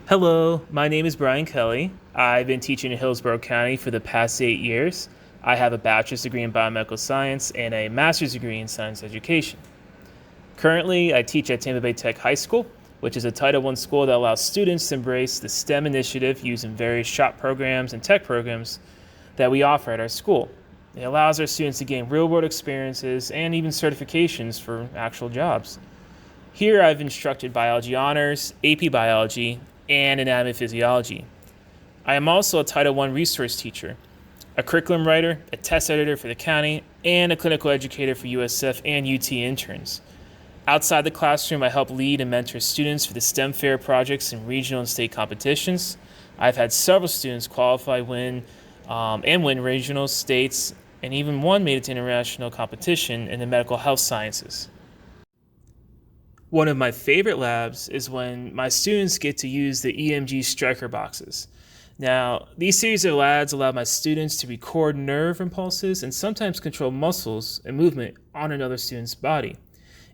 Hello, my name is Brian Kelly. I've been teaching in Hillsborough County for the past 8 years. I have a bachelor's degree in biomedical science and a master's degree in science education. Currently, I teach at Tampa Bay Tech High School, which is a Title I school that allows students to embrace the STEM initiative using various shop programs and tech programs that we offer at our school. It allows our students to gain real-world experiences and even certifications for actual jobs. Here, I've instructed biology honors, AP biology, and anatomy and physiology. I am also a Title I resource teacher, a curriculum writer, a test editor for the county, and a clinical educator for USF and UT interns. Outside the classroom, I help lead and mentor students for the STEM fair projects in regional and state competitions. I've had several students qualify, win regional, states, and even one made it to international competition in the medical health sciences. One of my favorite labs is when my students get to use the EMG striker boxes. Now, these series of labs allow my students to record nerve impulses and sometimes control muscles and movement on another student's body.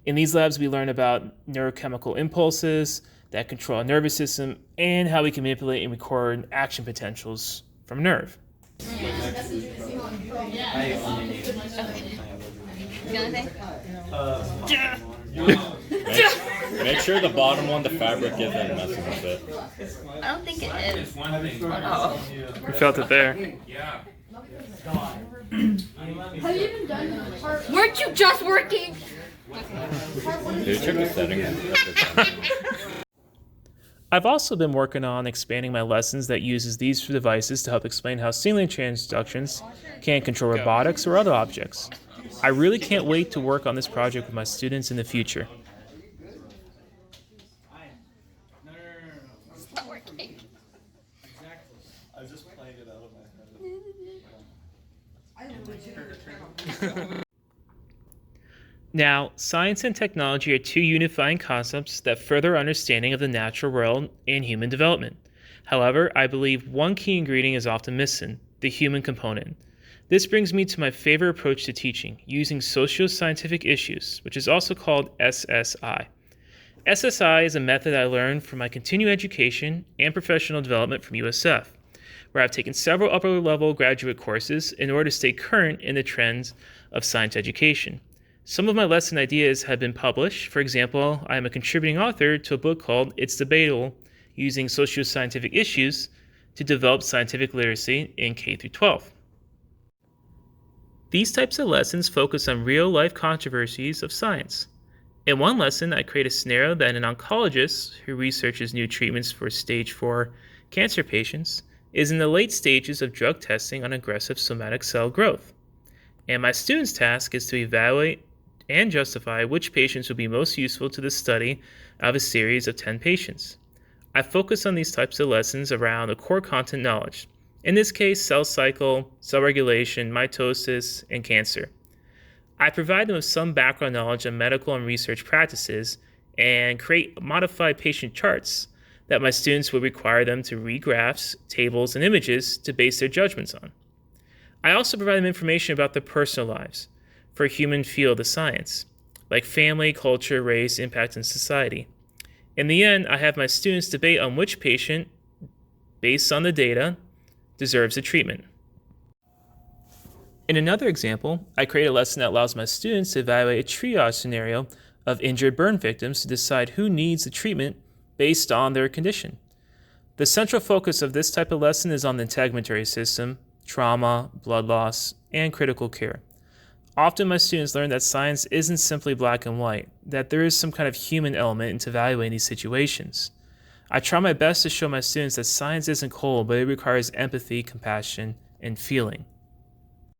In these labs, we learn about neurochemical impulses that control our nervous system and how we can manipulate and record action potentials from a nerve. Make sure the bottom one, the fabric, isn't messing with it. I don't think it is. Oh. We felt it there. Have you even done part? Weren't you just working? Dude, check the settings. I've also been working on expanding my lessons that uses these devices to help explain how signaling transductions can control robotics or other objects. I really can't wait to work on this project with my students in the future. It's not working. I just played it out of my head. Now, science and technology are two unifying concepts that further understanding of the natural world and human development. However, I believe one key ingredient is often missing: the human component. This brings me to my favorite approach to teaching, using socio-scientific issues, which is also called SSI. SSI is a method I learned from my continuing education and professional development from USF, where I've taken several upper-level graduate courses in order to stay current in the trends of science education. Some of my lesson ideas have been published. For example, I am a contributing author to a book called It's Debatable, using socio-scientific issues to develop scientific literacy in K through 12. These types of lessons focus on real-life controversies of science. In one lesson, I create a scenario that an oncologist who researches new treatments for stage 4 cancer patients is in the late stages of drug testing on aggressive somatic cell growth. And my student's task is to evaluate and justify which patients will be most useful to the study of a series of 10 patients. I focus on these types of lessons around the core content knowledge. In this case, cell cycle, cell regulation, mitosis, and cancer. I provide them with some background knowledge on medical and research practices and create modified patient charts that my students would require them to read graphs, tables, and images to base their judgments on. I also provide them information about their personal lives for a human field of science, like family, culture, race, impact on society. In the end, I have my students debate on which patient, based on the data, deserves a treatment. In another example, I create a lesson that allows my students to evaluate a triage scenario of injured burn victims to decide who needs the treatment based on their condition. The central focus of this type of lesson is on the integumentary system, trauma, blood loss, and critical care. Often my students learn that science isn't simply black and white, that there is some kind of human element into evaluating these situations. I try my best to show my students that science isn't cold, but it requires empathy, compassion, and feeling.